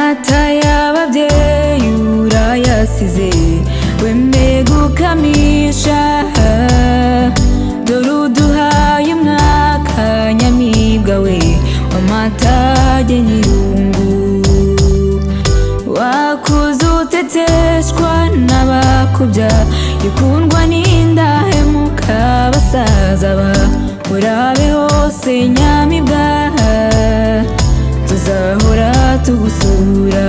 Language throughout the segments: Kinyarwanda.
amata y'ababyeyi urayasize wemeye gukamisha dore uduhaye umwaka nyamibwa we w'amatage nyirungu wakuze uteteshwa n'abakubya ikundwa n'indahemuka basaza ba urabe hose nyamibwa tuzahora tugusura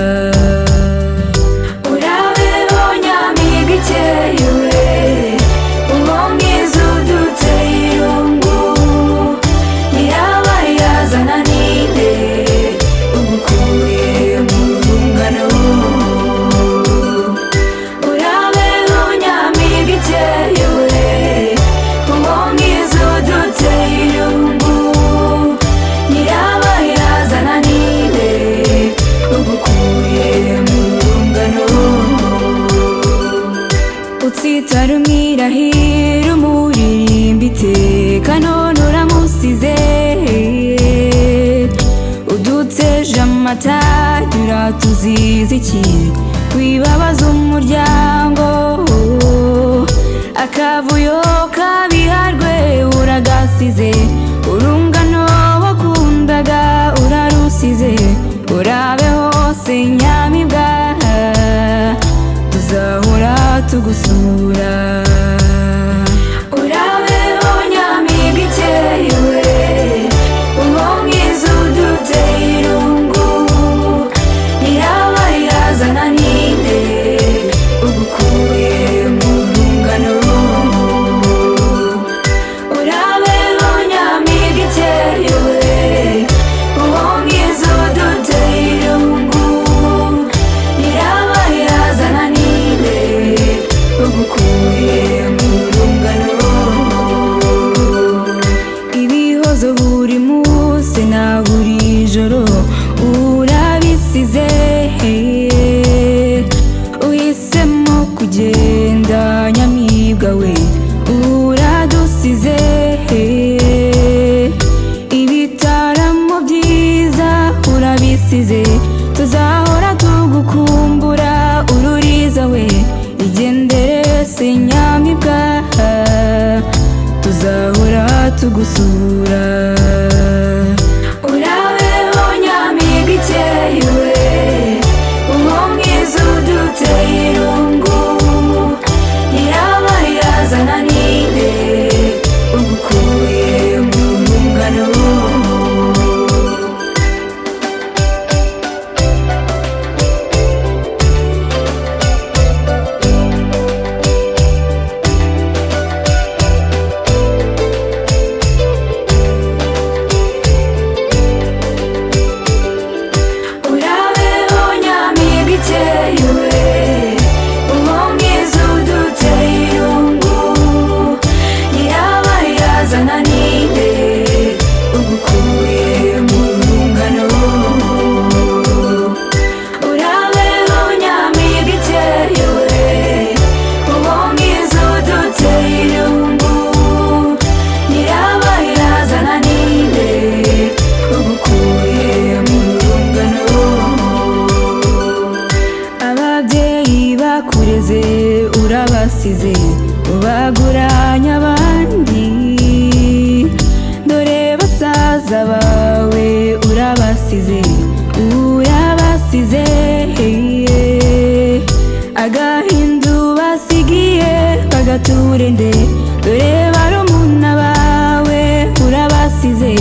urabeho nyamibwa ikeye we uwo mwiza uduteye irungu nyirabayazana ninde ugukuye mu rungano urabeho nyamibwa ikeye we uwo mwiza uduteye irungu nyirabayazana ninde ugukuye mu rungano utsitara umwirahira umuririmba iteka none uramusize udutseje amata uratuziza iki wibabaza umuryango akavuyo kabiharwe uragasize urungano wakundaga urarusize urabe hose nyamibwa tuzahora tugusura urabeho nyamibwa ikeye we uwo mwiza uduteye irungu nyirabayazana ninde ugukuye mu rungano urabeho nyamibwa ikeye we uwo mwiza uduteye irungu nyirabayazana ninde ugukuye mu rungano ibihozo buri munsi na buri joro urabisize uhisemo kugenda nyamibwa we uradusize ibitaramo byiza urabisize tuzahora tugukumbura ururiza we igendere se nyamibwa tuzahora tugusura urabeho nyamibwa ikeye we uwo mwiza uduteye irungu nyirabayazana ninde ugukuye mu rungano urabeho nyamibwa ikeye we uwo mwiza uduteye irungu nyirabayazana ninde ugukuye mu rungano urabeho nyamibwa ikeye we uwo mwiza uduteye irungu nyirabayazana ninde ugukuye mu rungano ababyeyi bakureze urabasize ubaguranya abandi dore basaza bawe urabasize agahindu basigiye kagaturende dore barumuna bawe urabasize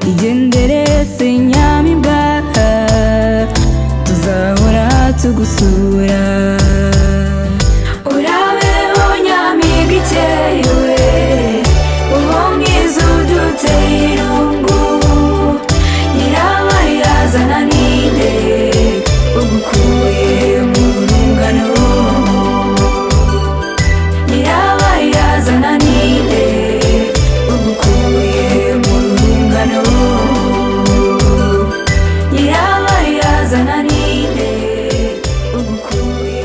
igendere se nyamibwa tuzahora tugusura urabeho nyamibwa ikeye we uwo mwiza uduteye irungu nyirabayazana ninde ugukuye mu rungano nyirabayazana ninde ugukuye mu rungano nyirabayazana ninde ugukuye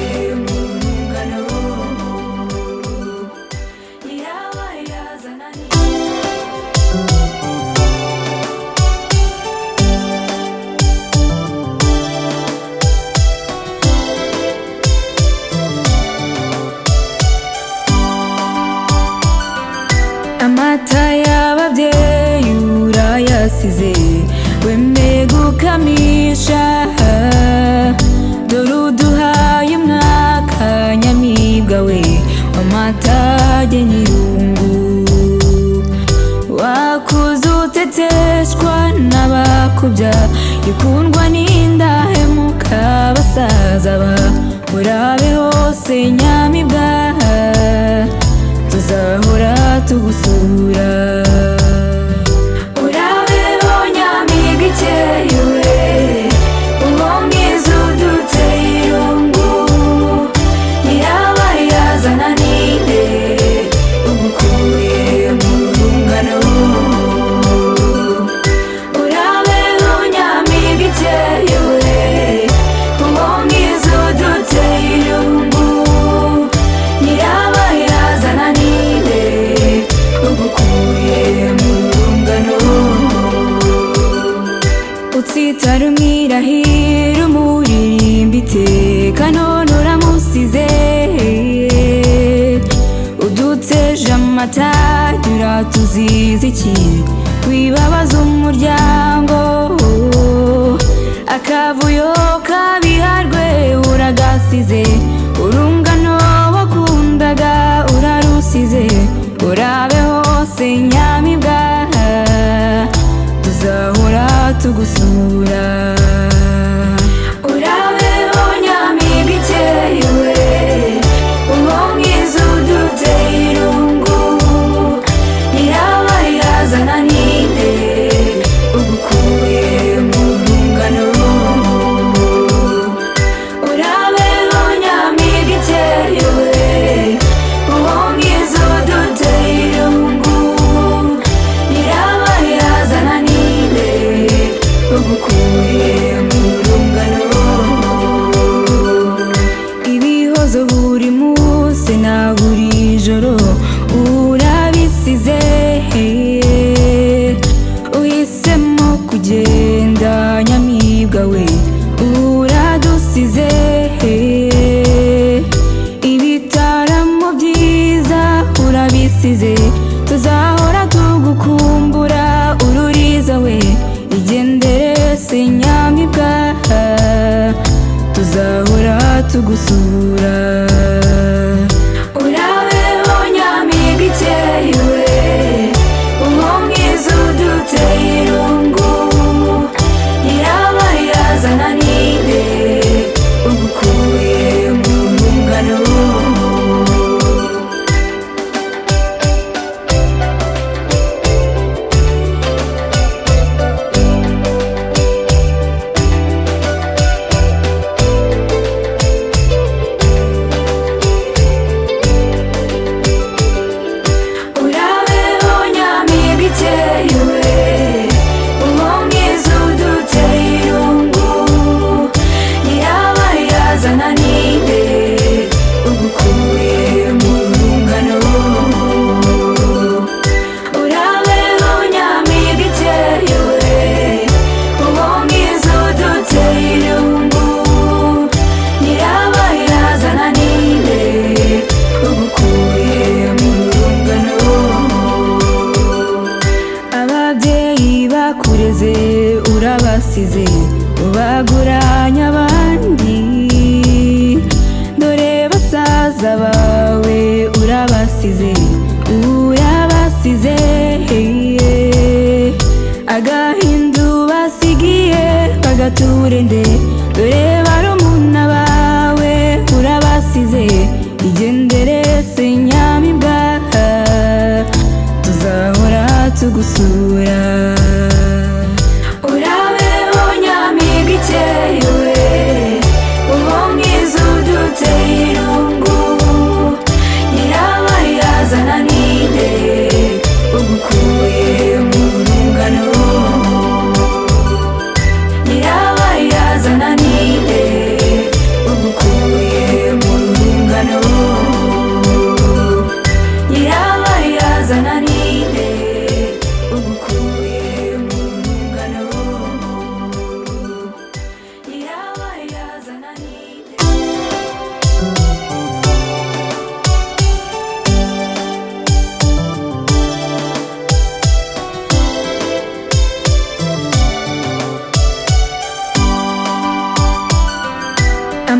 kwisamisha dore uduhaye umwaka nyamibwa we w'amatage nyirungu wakuze uteteshwa n'abakubya ikundwa n'indahemuka basaza ba urabe hose nyamibwa tuzahora tugusura urabeho nyamibwa ikeye we umwomwiza uduteye irungu nyirabayazana ninde ugukuye mu rungano urabeho nyamibwa ikeye we umwomwiza uduteye irungu nyirabayazana ninde ugukuye mu rungano utsitara umwirahira umuririmba iteka none uramusize udutseje amatage uratuziza iki wibabaza umuryango akavuyo kabiharwe uragasize urungano wakundaga urarusize urabe hose nyamibwa tuzahora tugusura urabeho nyamibwa ikeye we umwomwiza uduteye irungu nyirabayazana ninde ugukuye mu rungano urabeho nyamibwa ikeye we umwomwiza uduteye irungu nyirabayazana ninde ugukuye mu rungano ibihozo buri munsi na buri joro urabisize uhisemo kugenda nyamibwa we uradusize ibitaramo byiza urabisize tuzahora tugukumbura ururiza we igendere se nyamibwa tuzahora tugusura urabeho nyamibwa ikeye we umwomwiza uduteye irungu nyirabayazana ninde ugukuye mu rungano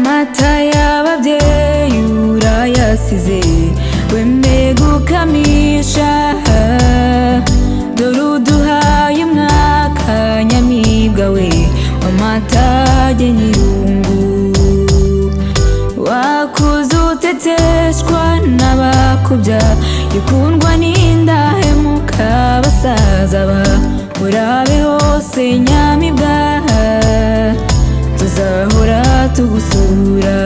amata y'ababyeyi urayasize wemeye gukamisha dore uduhaye umwaka nyamibwa we w'amatage nyirungu wakuze uteteshwa n'abakubya ikundwa n'indahemuka basaza ba urabe hose nyamibwa tuzahora tugusura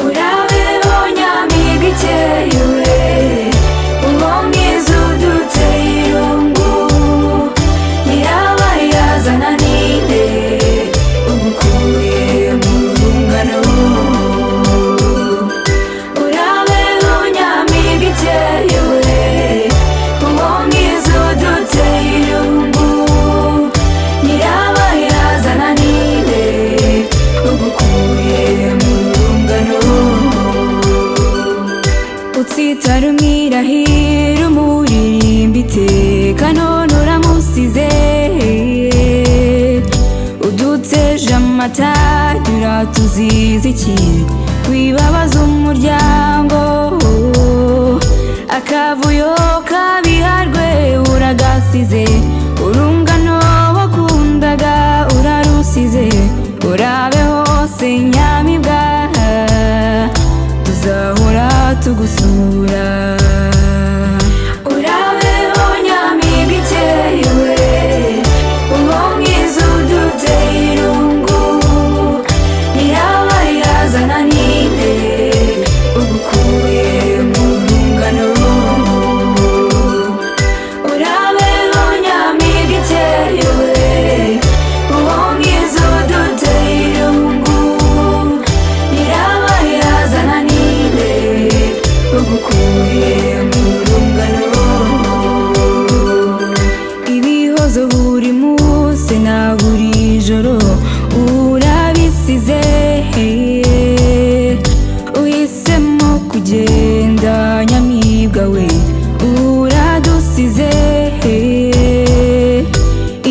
urabeho nyamibwa ikeye we uwo mwiza uduteye irungu nyirabayazana ninde ugukuye mu rungano urabeho nyamibwa ikeye we uwo mwiza uduteye irungu nyirabayazana ninde ugukuye mu rungano utsitara umwirahira umuririmba iteka none uramusize udutseje amata uratuziza iki wibabaza umuryango akavuyo kabiharwe uragasize urungano wakundaga urarusize urabe hose nyamibwa tuzahora tugusura urabeho nyamibwa ikeye we uwo mwiza uduteye irungu nyirabayazana ninde ugukuye mu rungano urabeho nyamibwa ikeye we uwo mwiza uduteye irungu nyirabayazana ninde ugukuye mu rungano ibihozo buri munsi na buri joro urabisize uhisemo kugenda nyamibwa we uradusize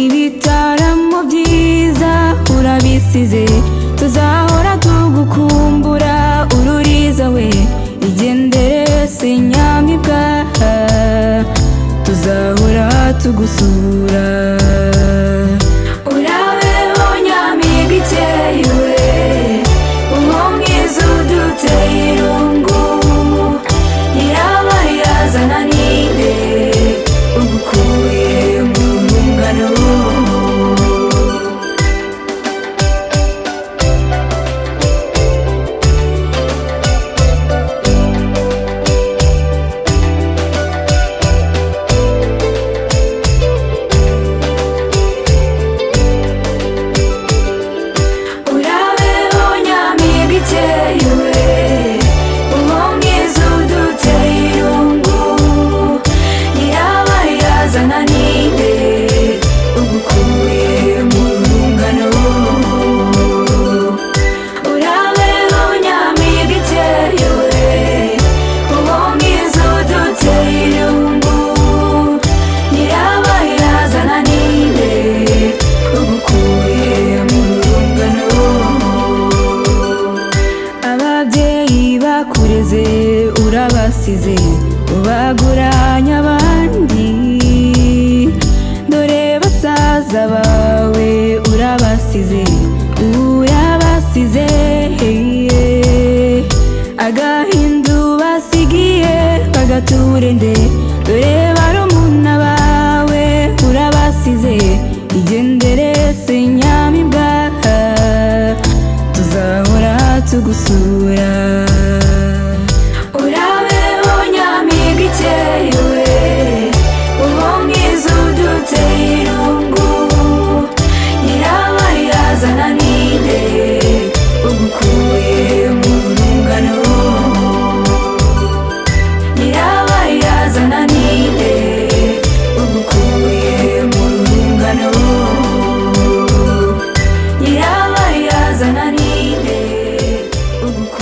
ibitaramo byiza urabisize tuzahora tugukumbura ururiza we igendere se nyamibwa tuzahora tugusura urabeho nyamibwa ikeye we uwo mwiza uduteye irungu nyirabayazana ninde ugukuye mu rungano urabeho nyamibwa ikeye we uwo mwiza uduteye irungu nyirabayazana ninde ugukuye mu rungano urabeho nyamibwa ikeye we uwo mwiza uduteye irungu nyirabayazana ninde ugukuye mu rungano ababyeyi bakureze urabasize ubaguranya abandi dore basaza bawe urabasize agahindu basigiye bagaturende dore barumuna bawe urabasize igendere se nyamibwa tuzahora tugusura urabeho nyamibwa ikeye we uwo mwiza uduteye irungu nyirabayazana ninde ugukuye mu rungano nyirabayazana ninde ugukuye mu rungano nyirabayazana ninde ugukuye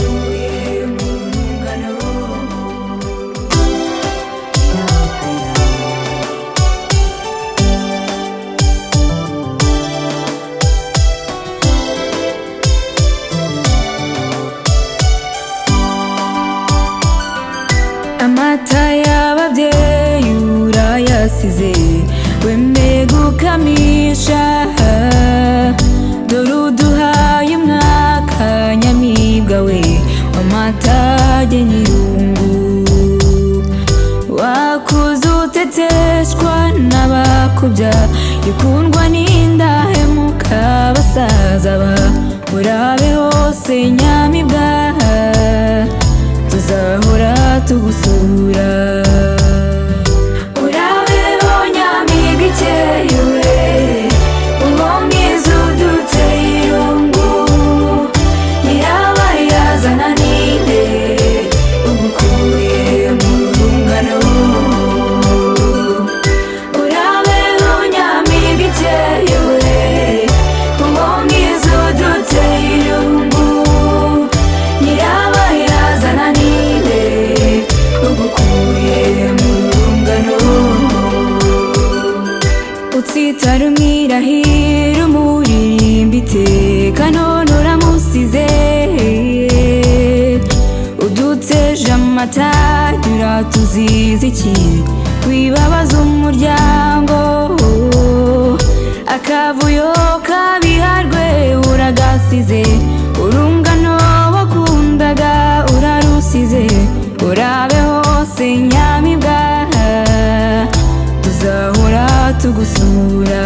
hose nyamibwa tuzahora tugusura. Urabeho nyamibwa ikeye we, uwo mwiza uduteye irungu, nyirabayazana ninde ugukuye mu rungano. Urabeho nyamibwa ikeye we, uwo mwiza uduteye irungu, nyirabayazana ninde ugukuye mu rungano. Utsitara umwirahira umuririmba iteka none uramusize, udutseje amatage uratuziza iki, wibabaza umuryango. Akavuyo kabiharwe uragasize, urungano wakundaga urarusize. Urabe hose nyamibwa tuzahora tugusura.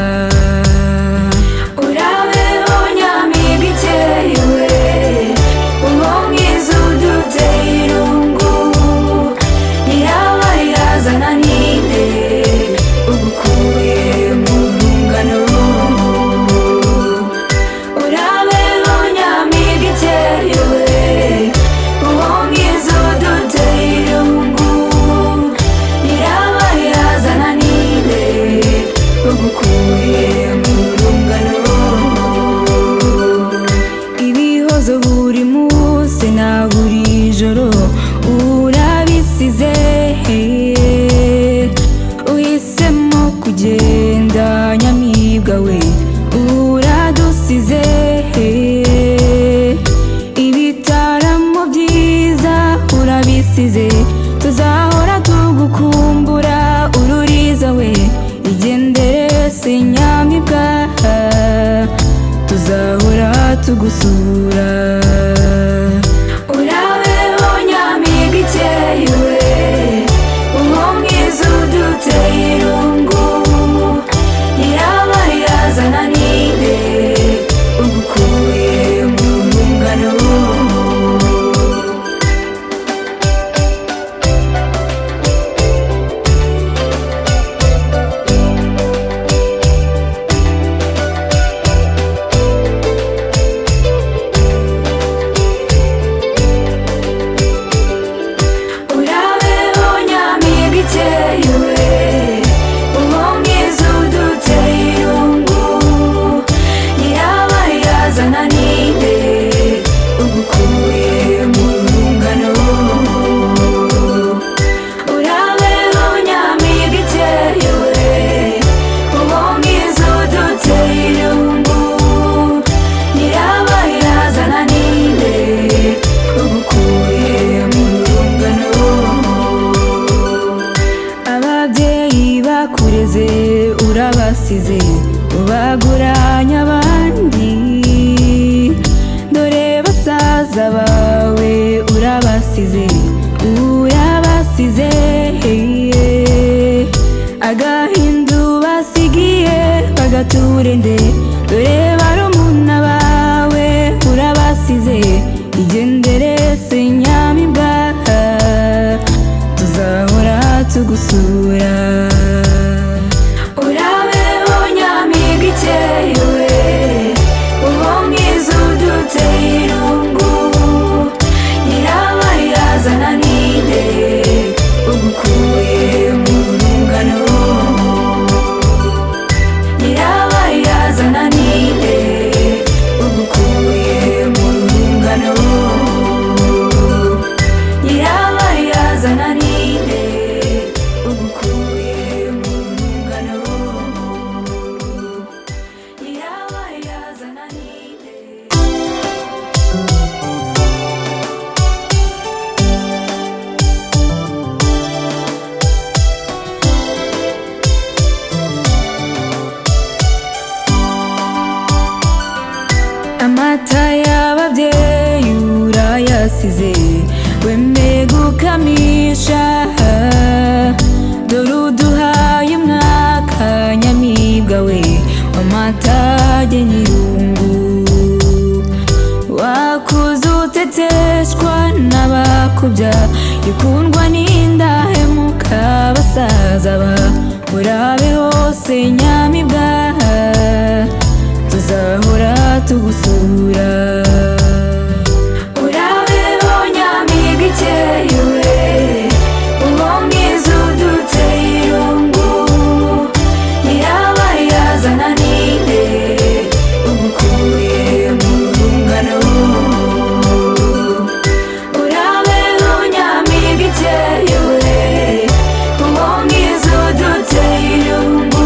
Urabeho nyamibwa ikeye we, uwo mwiza uduteye irungu, nyirabayazana ninde ugukuye mu rungano. Urabeho nyamibwa ikeye we, uwo mwiza uduteye irungu, nyirabayazana ninde ugukuye mu rungano. Ibihozo buri munsi na buri joro urabisize, uhisemo kugenda nyamibwa we uradusize. Ibitaramo byiza urabisize, tuzahora tugukumbura ururiza we. Igendere se nyamibwa tuzahora tugusura. Urabeho nyamibwa ikeye we, uwo mwiza uduteye irungu, nyirabayazana ninde ugukuye mu rungano. Urabeho nyamibwa ikeye we, uwo mwiza uduteye irungu, nyirabayazana ninde ugukuye mu rungano. Urabeho nyamibwa ikeye we, uwo mwiza uduteye irungu, nyirabayazana ninde ugukuye mu rungano. Ababyeyi bakureze urabasize, ubaguranya abandi, dore basaza bawe urabasize, urabasize. Agahindu basigiye bagaturende, dore barumuna bawe urabasize. Igendere se nyamibwa tuzahora tugusura. Urabeho nyamibwa ikeye we, uwo mwiza uduteye irungu, nyirabayazana ninde ugukuye mu rungano. Nyirabayazana ninde ugukuye mu rungano. Nyirabayazana ninde ugukuye mu rungano. Nyirabayazana ninde. Amata y'ababyeyi urayasize, wemeye gukamisha, dore uduhaye umwaka nyamibwa we, w'amatage nyirungu. Wakuze uteteshwa n'abakubya, ikundwa n'indahemuka basaza ba urabe hose nyamibwa, tuzahora tugusura. Urabeho nyamibwa ikeye we, uwo mwiza uduteye irungu, nyirabayazana ninde ugukuye mu rungano. Urabeho nyamibwa ikeye we, uwo mwiza uduteye irungu,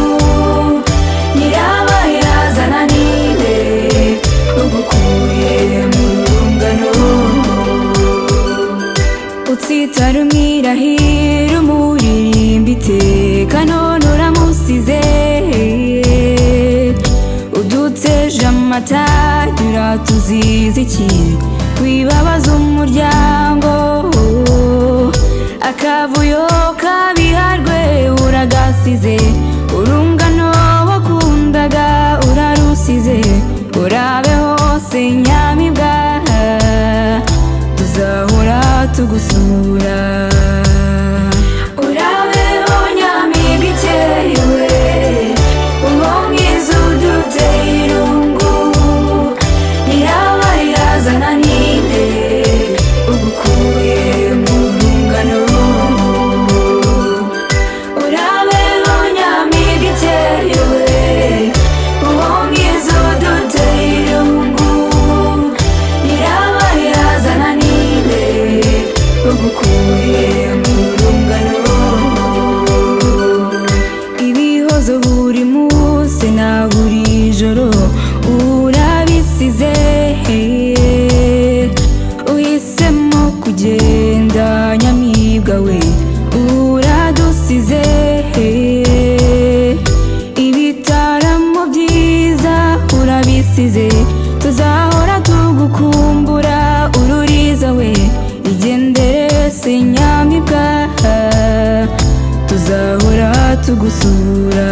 nyirabayazana ninde ugukuye mu rungano. Utsitara umwirahira umuririmba iteka, none uramusize uduteje amatage, uratuziza iki wibabaza umuryango? Akavuyo kabiharwe uragasize, urungano wakundaga urarusize. Urabe hose nyamibwa, tuzahora tugusura. Urabeho nyamibwa ikeye we, uwo mwiza uduteye irungu, nyirabayazana ninde ugukuye mu rungano. Urabeho nyamibwa ikeye we, uwo mwiza uduteye irungu, nyirabayazana ninde ugukuye mu rungano. Ibihozo buri munsi na buri joro urabisize, uhisemo kugenda nyamibwa we, uradusize. Ibitaramo byiza urabisize, tuzahora tugukumbura ururiza we. Igendere se nyamibwa, tuzahora tugusura.